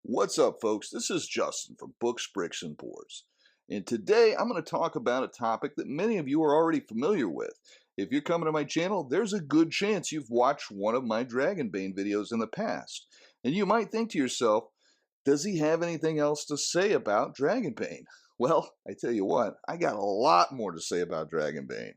What's up, folks? This is Justin from Books, Bricks, and Boards. And today I'm going to talk about a topic that many of you are already familiar with. If you're coming to my channel, there's a good chance you've watched one of my Dragonbane videos in the past. And you might think to yourself, does he have anything else to say about Dragonbane? Well, I tell you what, I got a lot more to say about Dragonbane.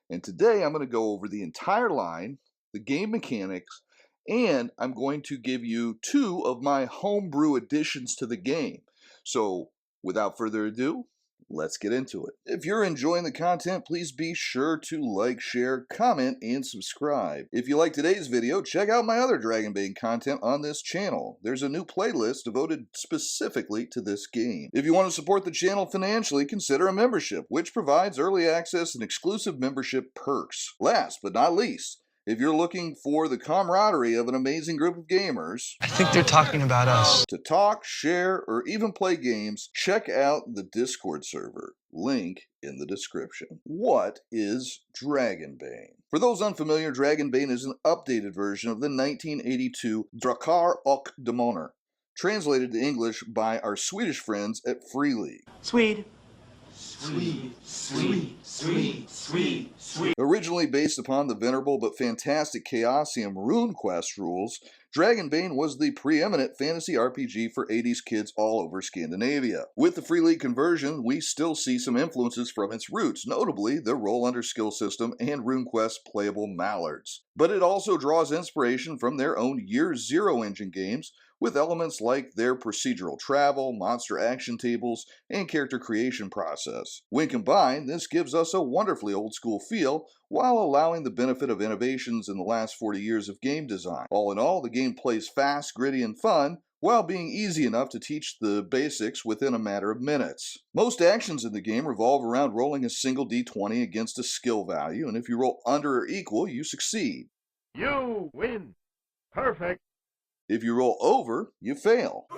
And today I'm going to go over the entire line, the game mechanics, and I'm going to give you two of my homebrew additions to the game. So without further ado, let's get into it. If you're enjoying the content, please be sure to like, share, comment, and subscribe. If you like today's video, check out my other Dragonbane content on this channel. There's a new playlist devoted specifically to this game. If you want to support the channel financially, consider a membership, which provides early access and exclusive membership perks. Last but not least, if you're looking for the camaraderie of an amazing group of gamers, I think they're talking about us. to talk, share, or even play games, check out the Discord server. Link in the description. What is Dragonbane? For those unfamiliar, Dragonbane is an updated version of the 1982 Drakar och Demoner, translated to English by our Swedish friends at Free League. Swede. Sweet, sweet, sweet, sweet, sweet. Originally based upon the venerable but fantastic Chaosium RuneQuest rules, Dragonbane was the preeminent fantasy RPG for 80s kids all over Scandinavia. With the Free League conversion, we still see some influences from its roots, notably the roll-under skill system and RuneQuest playable mallards. But it also draws inspiration from their own Year Zero engine games, with elements like their procedural travel, monster action tables, and character creation process. When combined, this gives us a wonderfully old-school feel, while allowing the benefit of innovations in the last 40 years of game design. All in all, the game plays fast, gritty, and fun, while being easy enough to teach the basics within a matter of minutes. Most actions in the game revolve around rolling a single d20 against a skill value, and if you roll under or equal, you succeed. You win. Perfect. If you roll over, you fail.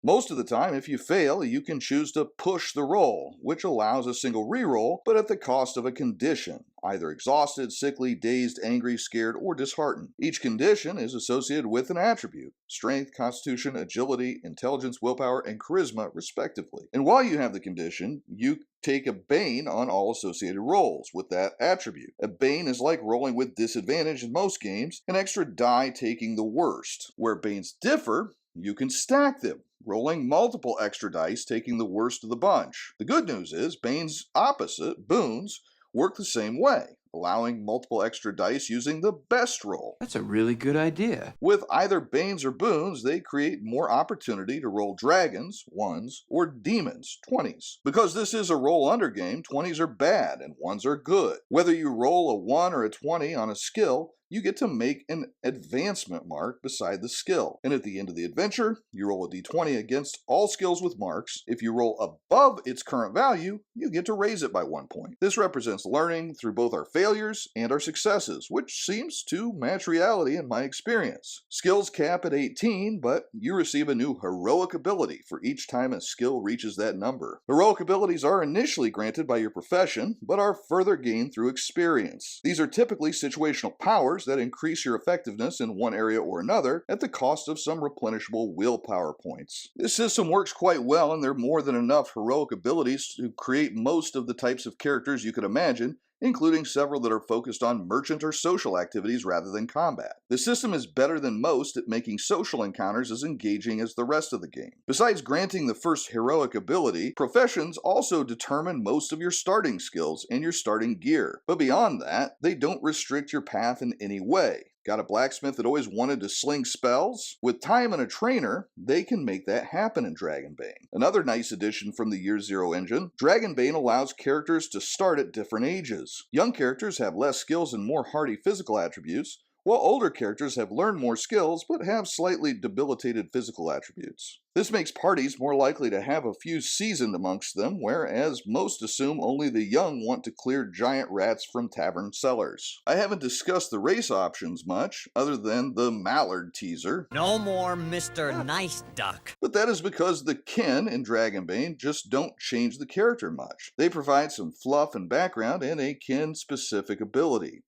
Most of the time, if you fail, you can choose to push the roll, which allows a single reroll, but at the cost of a condition, either exhausted, sickly, dazed, angry, scared, or disheartened. Each condition is associated with an attribute: strength, constitution, agility, intelligence, willpower, and charisma, respectively. And while you have the condition, you take a Bane on all associated rolls with that attribute. A Bane is like rolling with disadvantage in most games, an extra die taking the worst. Where Banes differ, you can stack them, rolling multiple extra dice, taking the worst of the bunch. The good news is, Bane's opposite, boons, work the same way, allowing multiple extra dice using the best roll. That's a really good idea. With either Banes or boons, they create more opportunity to roll dragons, 1s, or demons, 20s. Because this is a roll-under game, 20s are bad and 1s are good. Whether you roll a 1 or a 20 on a skill, you get to make an advancement mark beside the skill. And at the end of the adventure, you roll a d20 against all skills with marks. If you roll above its current value, you get to raise it by 1 point. This represents learning through both our failures and our successes, which seems to match reality in my experience. Skills cap at 18, but you receive a new heroic ability for each time a skill reaches that number. Heroic abilities are initially granted by your profession, but are further gained through experience. These are typically situational powers that increase your effectiveness in one area or another at the cost of some replenishable willpower points. This system works quite well, and there are more than enough heroic abilities to create most of the types of characters you could imagine, including several that are focused on merchant or social activities rather than combat. The system is better than most at making social encounters as engaging as the rest of the game. Besides granting the first heroic ability, professions also determine most of your starting skills and your starting gear. But beyond that, they don't restrict your path in any way. Got a blacksmith that always wanted to sling spells? With time and a trainer, they can make that happen in Dragonbane. Another nice addition from the Year Zero engine, Dragonbane allows characters to start at different ages. Young characters have less skills and more hardy physical attributes, while older characters have learned more skills but have slightly debilitated physical attributes. This makes parties more likely to have a few seasoned amongst them, whereas most assume only the young want to clear giant rats from tavern cellars. I haven't discussed the race options much, other than the mallard teaser. No more Mr. Nice Duck. But that is because the kin in Dragonbane just don't change the character much. They provide some fluff and background and a kin-specific ability.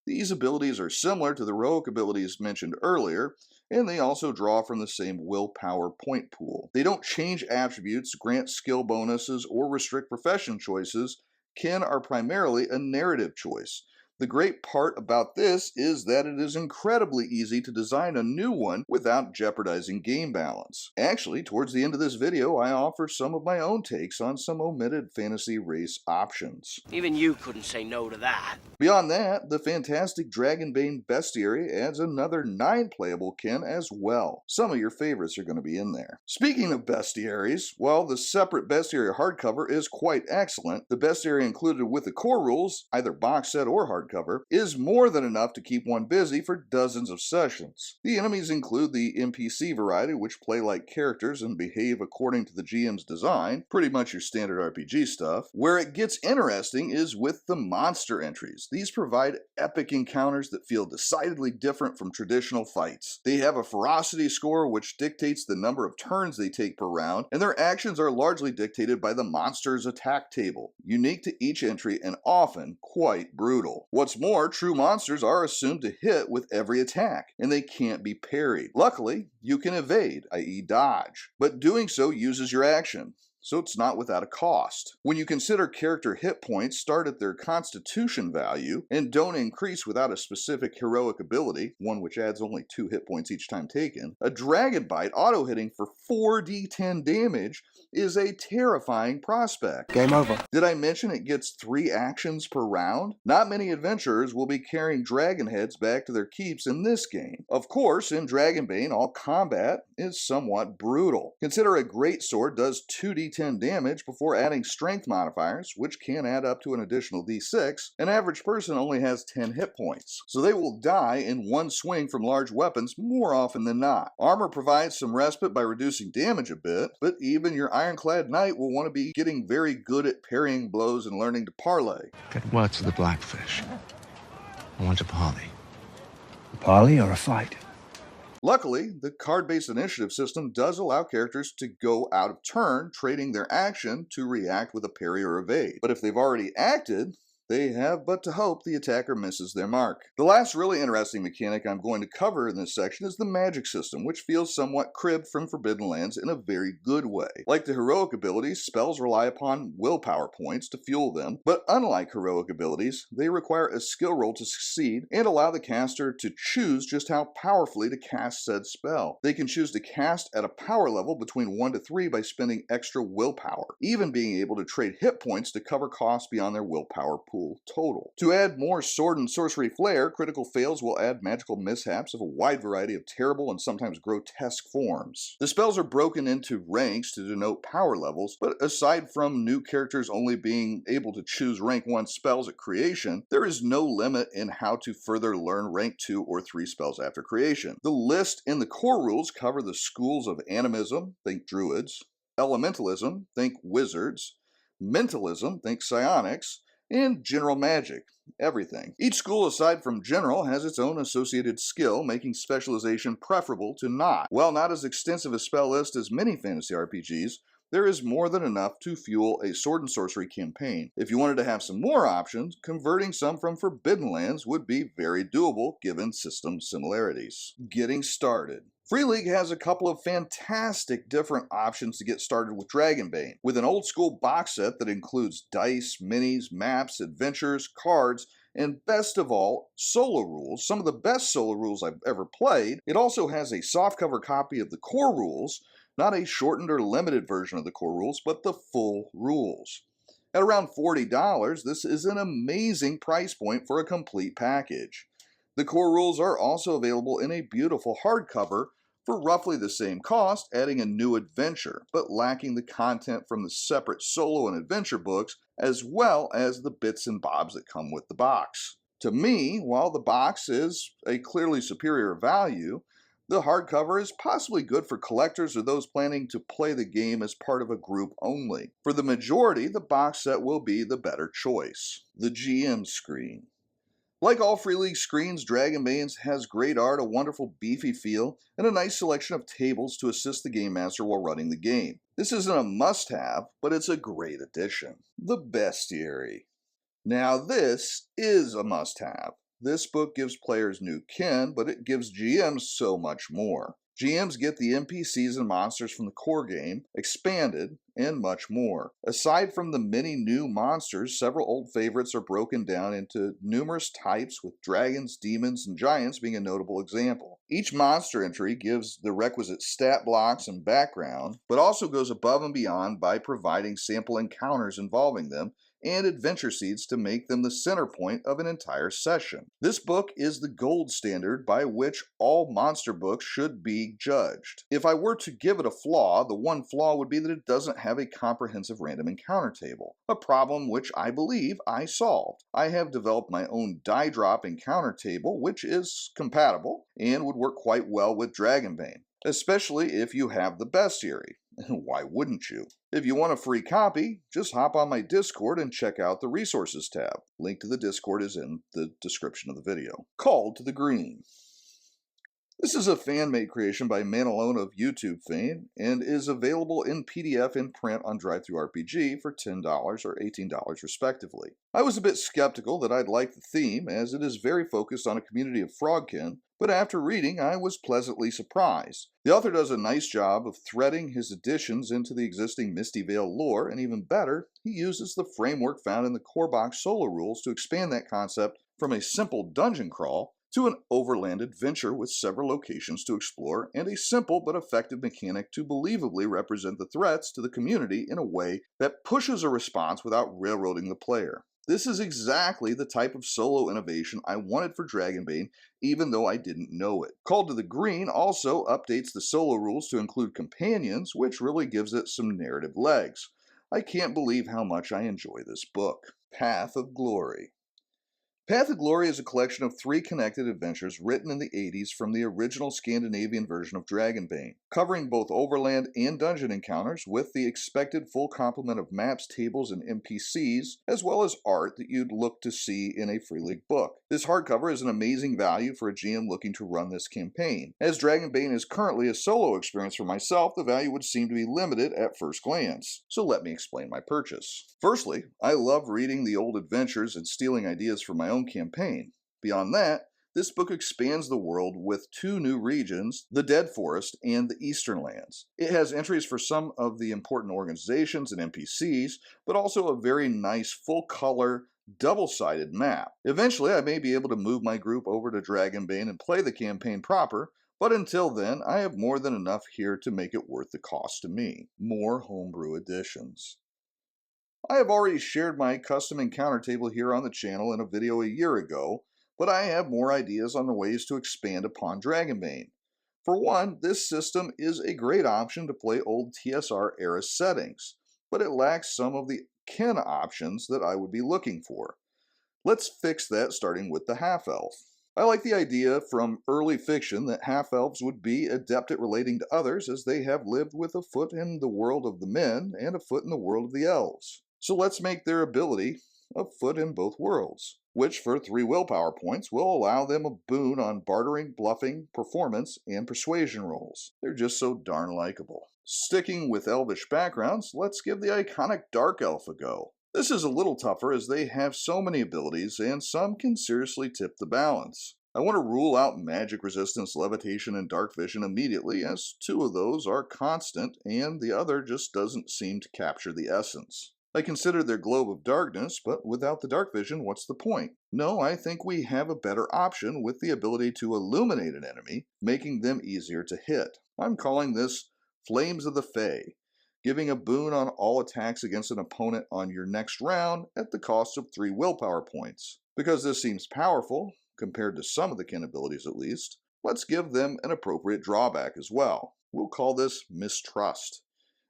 These abilities are similar to the heroic abilities mentioned earlier, and they also draw from the same willpower point pool. They don't change attributes, grant skill bonuses, or restrict profession choices. Kin are primarily a narrative choice. The great part about this is that it is incredibly easy to design a new one without jeopardizing game balance. Actually, towards the end of this video, I offer some of my own takes on some omitted fantasy race options. Even you couldn't say no to that. Beyond that, the fantastic Dragonbane Bestiary adds another 9 playable kin as well. Some of your favorites are going to be in there. Speaking of bestiaries, while the separate bestiary hardcover is quite excellent, the bestiary included with the core rules, either box set or hardcover, is more than enough to keep one busy for dozens of sessions. The enemies include the NPC variety, which play like characters and behave according to the GM's design, pretty much your standard RPG stuff. Where it gets interesting is with the monster entries. These provide epic encounters that feel decidedly different from traditional fights. They have a ferocity score which dictates the number of turns they take per round, and their actions are largely dictated by the monster's attack table, unique to each entry and often quite brutal. What's more, true monsters are assumed to hit with every attack, and they can't be parried. Luckily, you can evade, i.e. dodge, but doing so uses your action, so it's not without a cost. When you consider character hit points start at their constitution value and don't increase without a specific heroic ability, one which adds only 2 hit points each time taken, a dragon bite auto-hitting for 4d10 damage is a terrifying prospect. Game over. Did I mention it gets 3 actions per round? Not many adventurers will be carrying dragon heads back to their keeps in this game. Of course, in Dragonbane, all combat is somewhat brutal. Consider a greatsword does 2d10 damage before adding strength modifiers, which can add up to an additional d6. An average person only has 10 hit points, so they will die in one swing from large weapons more often than not. Armor provides some respite by reducing damage a bit, but even your ironclad knight will want to be getting very good at parrying blows and learning to parlay. Get word to the Blackfish. I want a parley. A parley or a fight? Luckily, the card-based initiative system does allow characters to go out of turn, trading their action to react with a parry or evade. But if they've already acted, they have but to hope the attacker misses their mark. The last really interesting mechanic I'm going to cover in this section is the magic system, which feels somewhat cribbed from Forbidden Lands in a very good way. Like the heroic abilities, spells rely upon willpower points to fuel them, but unlike heroic abilities, they require a skill roll to succeed and allow the caster to choose just how powerfully to cast said spell. They can choose to cast at a power level between 1 to 3 by spending extra willpower, even being able to trade hit points to cover costs beyond their willpower pool total. To add more sword and sorcery flair, critical fails will add magical mishaps of a wide variety of terrible and sometimes grotesque forms. The spells are broken into ranks to denote power levels, but aside from new characters only being able to choose rank 1 spells at creation, there is no limit in how to further learn rank 2 or 3 spells after creation. The list in the core rules cover the schools of animism, think druids, elementalism, think wizards, mentalism, think psionics, and general magic, everything. Each school aside from general has its own associated skill, making specialization preferable to not. While not as extensive a spell list as many fantasy RPGs, there is more than enough to fuel a sword and sorcery campaign. If you wanted to have some more options, converting some from Forbidden Lands would be very doable given system similarities. Getting started. Free League has a couple of fantastic different options to get started with Dragonbane, with an old school box set that includes dice, minis, maps, adventures, cards, and best of all, solo rules, some of the best solo rules I've ever played. It also has a softcover copy of the core rules, not a shortened or limited version of the core rules, but the full rules. At around $40, this is an amazing price point for a complete package. The core rules are also available in a beautiful hardcover for roughly the same cost, adding a new adventure, but lacking the content from the separate solo and adventure books, as well as the bits and bobs that come with the box. To me, while the box is a clearly superior value, the hardcover is possibly good for collectors or those planning to play the game as part of a group only. For the majority, the box set will be the better choice. The GM screen. Like all Free League screens, Dragonbane's has great art, a wonderful beefy feel, and a nice selection of tables to assist the Game Master while running the game. This isn't a must-have, but it's a great addition. The Bestiary. Now this is a must-have. This book gives players new kin, but it gives GMs so much more. GMs get the NPCs and monsters from the core game, expanded, and much more. Aside from the many new monsters, several old favorites are broken down into numerous types, with dragons, demons, and giants being a notable example. Each monster entry gives the requisite stat blocks and background, but also goes above and beyond by providing sample encounters involving them and adventure seeds to make them the center point of an entire session. This book is the gold standard by which all monster books should be judged. If I were to give it a flaw, the one flaw would be that it doesn't have a comprehensive random encounter table, a problem which I believe I solved. I have developed my own die drop encounter table, which is compatible and would work quite well with Dragonbane, especially if you have the Bestiary. Why wouldn't you? If you want a free copy, just hop on my Discord and check out the Resources tab. Link to the Discord is in the description of the video. Called to the Green. This is a fan-made creation by Manalone of YouTube fame and is available in PDF and print on DriveThruRPG for $10 or $18 respectively. I was a bit skeptical that I'd like the theme, as it is very focused on a community of frogkin, but after reading I was pleasantly surprised. The author does a nice job of threading his additions into the existing Misty Vale lore, and even better, he uses the framework found in the core box solo rules to expand that concept from a simple dungeon crawl to an overland adventure with several locations to explore and a simple but effective mechanic to believably represent the threats to the community in a way that pushes a response without railroading the player. This is exactly the type of solo innovation I wanted for Dragonbane, even though I didn't know it. Called to the Green also updates the solo rules to include companions, which really gives it some narrative legs. I can't believe how much I enjoy this book. Path of Glory. Path of Glory is a collection of 3 connected adventures written in the 80s from the original Scandinavian version of Dragonbane, covering both overland and dungeon encounters with the expected full complement of maps, tables, and NPCs, as well as art that you'd look to see in a Free League book. This hardcover is an amazing value for a GM looking to run this campaign. As Dragonbane is currently a solo experience for myself, the value would seem to be limited at first glance. So let me explain my purchase. Firstly, I love reading the old adventures and stealing ideas from my own campaign. Beyond that, this book expands the world with 2 new regions, the Dead Forest and the Eastern Lands. It has entries for some of the important organizations and NPCs, but also a very nice full-color, double-sided map. Eventually, I may be able to move my group over to Dragonbane and play the campaign proper, but until then, I have more than enough here to make it worth the cost to me. More Homebrew Additions. I have already shared my custom encounter table here on the channel in a video a year ago, but I have more ideas on the ways to expand upon Dragonbane. For one, this system is a great option to play old TSR era settings, but it lacks some of the kin options that I would be looking for. Let's fix that, starting with the half-elf. I like the idea from early fiction that half-elves would be adept at relating to others, as they have lived with a foot in the world of the men and a foot in the world of the elves. So let's make their ability a foot in both worlds, which for 3 willpower points will allow them a boon on bartering, bluffing, performance, and persuasion rolls. They're just so darn likable. Sticking with elvish backgrounds, let's give the iconic Dark Elf a go. This is a little tougher as they have so many abilities and some can seriously tip the balance. I want to rule out magic resistance, levitation, and dark vision immediately, as 2 of those are constant and the other just doesn't seem to capture the essence. I consider their globe of darkness, but without the dark vision, what's the point? No, I think we have a better option with the ability to illuminate an enemy, making them easier to hit. I'm calling this Flames of the Fae, giving a boon on all attacks against an opponent on your next round at the cost of 3 willpower points. Because this seems powerful, compared to some of the kin abilities at least, let's give them an appropriate drawback as well. We'll call this Mistrust,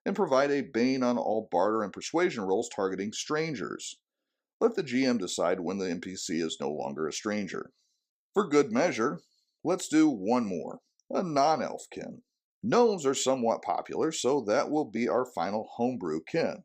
and provide a bane on all barter and persuasion rolls targeting strangers. Let the GM decide when the NPC is no longer a stranger. For good measure, let's do one more, a non-elf kin. Gnomes are somewhat popular, so that will be our final homebrew kin.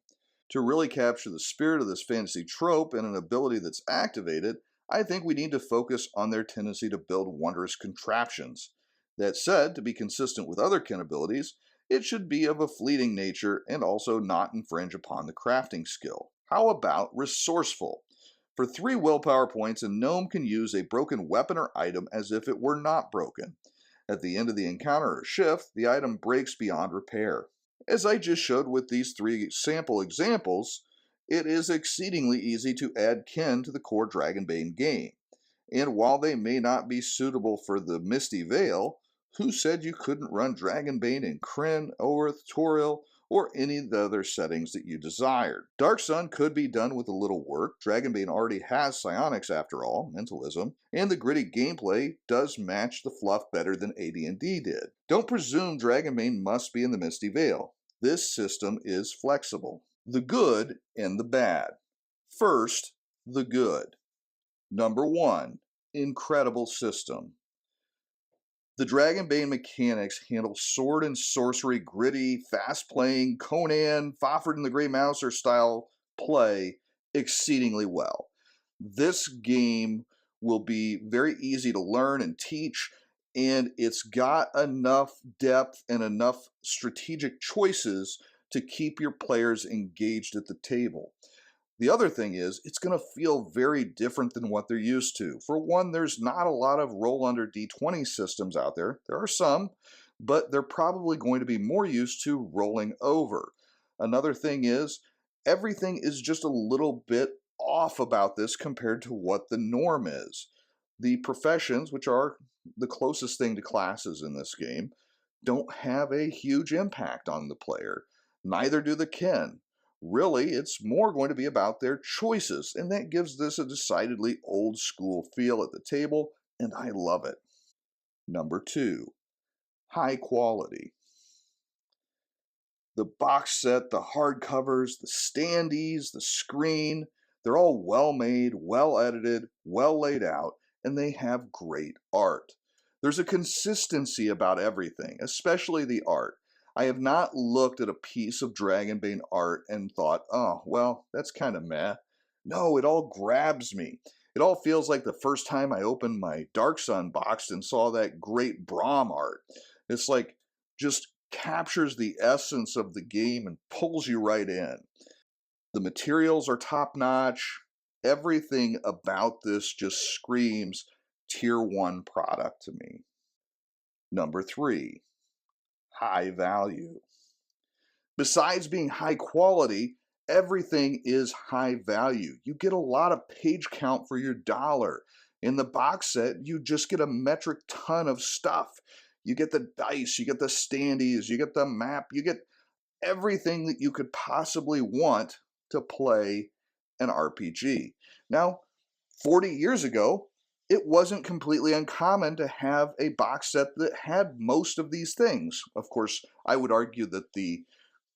To really capture the spirit of this fantasy trope and an ability that's activated, I think we need to focus on their tendency to build wondrous contraptions. That said, to be consistent with other kin abilities, it should be of a fleeting nature and also not infringe upon the crafting skill. How about resourceful? For 3 willpower points, a gnome can use a broken weapon or item as if it were not broken. At the end of the encounter or shift, the item breaks beyond repair. As I just showed with these 3 sample examples, it is exceedingly easy to add kin to the core Dragonbane game. And while they may not be suitable for the Misty Vale, who said you couldn't run Dragonbane in Krynn, Orth, Toril, or any of the other settings that you desired? Dark Sun could be done with a little work. Dragonbane already has psionics after all, mentalism, and the gritty gameplay does match the fluff better than AD&D did. Don't presume Dragonbane must be in the Misty Vale. This system is flexible. The good and the bad. First, the good. Number 1, incredible system. The Dragonbane mechanics handle sword and sorcery, gritty, fast-playing, Conan, Fafhrd and the Grey Mouser style play exceedingly well. This game will be very easy to learn and teach, and it's got enough depth and enough strategic choices to keep your players engaged at the table. The other thing is, it's going to feel very different than what they're used to. For one, there's not a lot of roll under d20 systems out there. There are some, but they're probably going to be more used to rolling over. Another thing is, everything is just a little bit off about this compared to what the norm is. The professions, which are the closest thing to classes in this game, don't have a huge impact on the player. Neither do the kin. Really, it's more going to be about their choices, and that gives this a decidedly old school feel at the table, and I love it. Number 2, high quality. The box set, the hardcovers, the standees, the screen, they're all well made, well edited, well laid out, and they have great art. There's a consistency about everything, especially the art. I have not looked at a piece of Dragonbane art and thought, oh, well, that's kind of meh. No, it all grabs me. It all feels like the first time I opened my Dark Sun box and saw that great Braum art. It's like, just captures the essence of the game and pulls you right in. The materials are top-notch. Everything about this just screams Tier 1 product to me. Number 3. High value. Besides being high quality, everything is high value. You get a lot of page count for your dollar. In the box set, you just get a metric ton of stuff. You get the dice, you get the standees, you get the map, you get everything that you could possibly want to play an RPG. Now, 40 years ago, it wasn't completely uncommon to have a box set that had most of these things. Of course, I would argue that the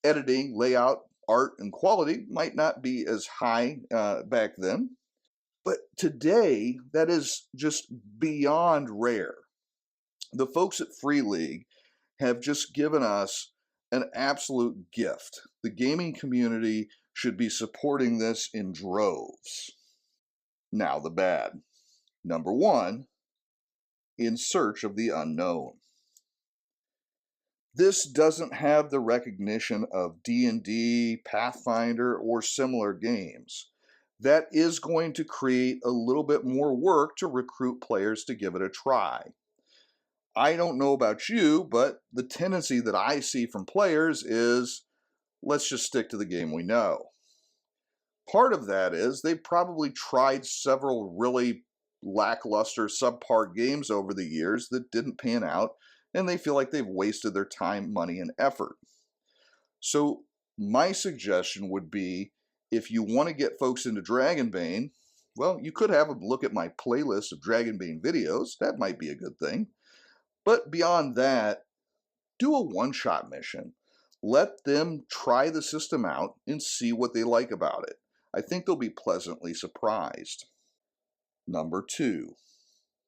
editing, layout, art, and quality might not be as high back then. But today, that is just beyond rare. The folks at Free League have just given us an absolute gift. The gaming community should be supporting this in droves. Now the bad. Number 1, In Search of the Unknown. This doesn't have the recognition of D&D, Pathfinder, or similar games. That is going to create a little bit more work to recruit players to give it a try. I don't know about you, but the tendency that I see from players is, let's just stick to the game we know. Part of that is they've probably tried several really lackluster, subpar games over the years that didn't pan out, and they feel like they've wasted their time, money, and effort. So my suggestion would be, if you want to get folks into Dragonbane, well, you could have them look at my playlist of Dragonbane videos. That might be a good thing. But beyond that, do a one-shot mission. Let them try the system out and see what they like about it. I think they'll be pleasantly surprised. Number 2,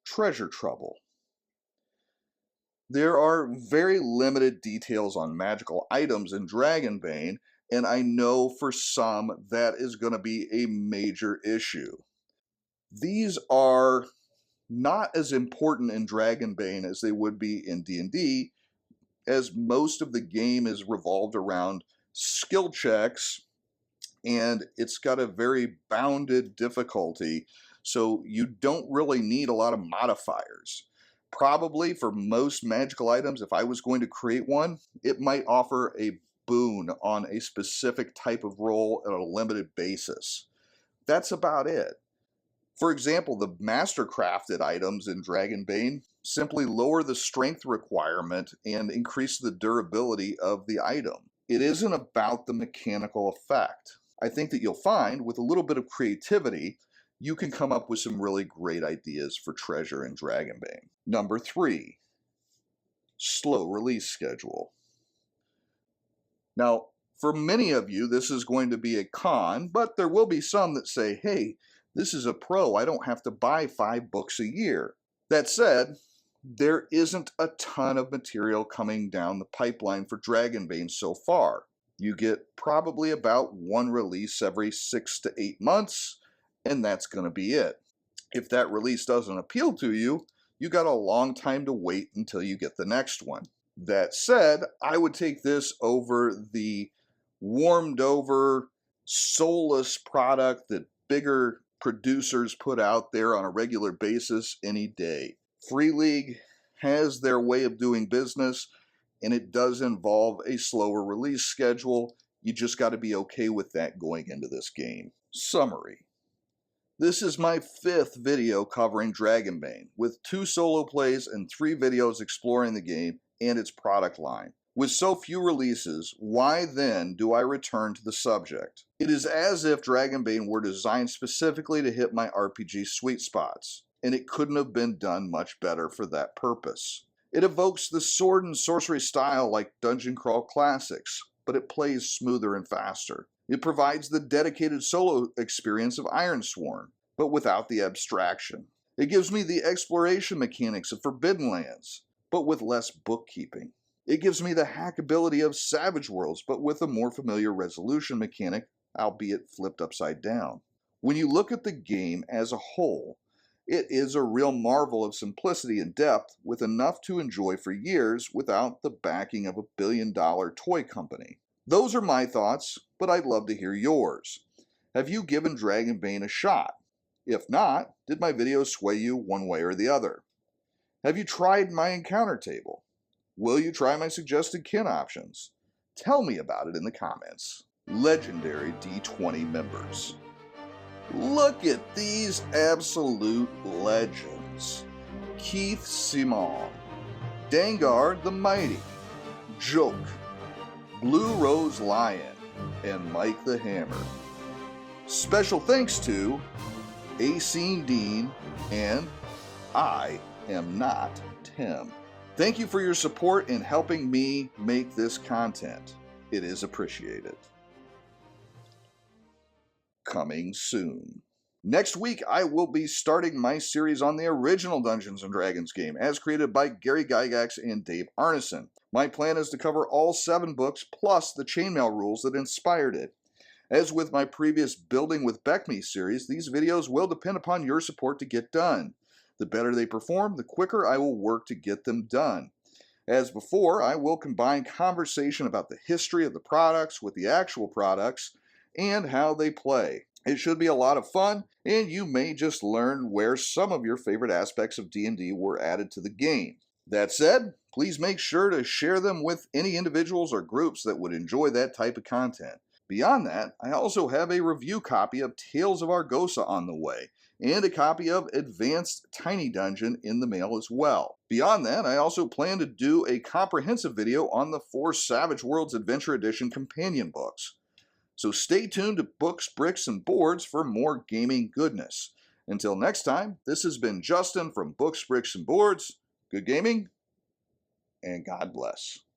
Treasure Trouble. There are very limited details on magical items in Dragonbane, and I know for some that is going to be a major issue. These are not as important in Dragonbane as they would be in D&D, as most of the game is revolved around skill checks and it's got a very bounded difficulty, so you don't really need a lot of modifiers. Probably for most magical items, if I was going to create one, it might offer a boon on a specific type of roll on a limited basis. That's about it. For example, the master-crafted items in Dragonbane simply lower the strength requirement and increase the durability of the item. It isn't about the mechanical effect. I think that you'll find, with a little bit of creativity, you can come up with some really great ideas for treasure in Dragonbane. Number 3, slow release schedule. Now, for many of you, this is going to be a con, but there will be some that say, hey, this is a pro, I don't have to buy 5 books a year. That said, there isn't a ton of material coming down the pipeline for Dragonbane so far. You get probably about 1 release every 6 to 8 months, and that's going to be it. If that release doesn't appeal to you, you got a long time to wait until you get the next one. That said, I would take this over the warmed over, soulless product that bigger producers put out there on a regular basis any day. Free League has their way of doing business, and it does involve a slower release schedule. You just got to be okay with that going into this game. Summary. This is my 5th video covering Dragonbane, with 2 solo plays and 3 videos exploring the game and its product line. With so few releases, why then do I return to the subject? It is as if Dragonbane were designed specifically to hit my RPG sweet spots, and it couldn't have been done much better for that purpose. It evokes the sword and sorcery style like Dungeon Crawl classics, but it plays smoother and faster. It provides the dedicated solo experience of Ironsworn, but without the abstraction. It gives me the exploration mechanics of Forbidden Lands, but with less bookkeeping. It gives me the hackability of Savage Worlds, but with a more familiar resolution mechanic, albeit flipped upside down. When you look at the game as a whole, it is a real marvel of simplicity and depth, with enough to enjoy for years without the backing of a billion-dollar toy company. Those are my thoughts, but I'd love to hear yours. Have you given Dragonbane a shot? If not, did my videos sway you one way or the other? Have you tried my encounter table? Will you try my suggested kin options? Tell me about it in the comments. Legendary D20 members. Look at these absolute legends. Keith Simon, Dangar the Mighty, Joke, Blue Rose Lion, and Mike the Hammer. Special thanks to Acine Dean and I Am Not Tim. Thank you for your support in helping me make this content. It is appreciated. Coming soon. Next week, I will be starting my series on the original Dungeons & Dragons game, as created by Gary Gygax and Dave Arneson. My plan is to cover all 7 books, plus the chainmail rules that inspired it. As with my previous Building with Beckme series, these videos will depend upon your support to get done. The better they perform, the quicker I will work to get them done. As before, I will combine conversation about the history of the products with the actual products and how they play. It should be a lot of fun, and you may just learn where some of your favorite aspects of D&D were added to the game. That said, please make sure to share them with any individuals or groups that would enjoy that type of content. Beyond that, I also have a review copy of Tales of Argosa on the way, and a copy of Advanced Tiny Dungeon in the mail as well. Beyond that, I also plan to do a comprehensive video on the 4 Savage Worlds Adventure Edition companion books. So stay tuned to Books, Bricks, and Boards for more gaming goodness. Until next time, this has been Justin from Books, Bricks, and Boards. Good gaming, and God bless.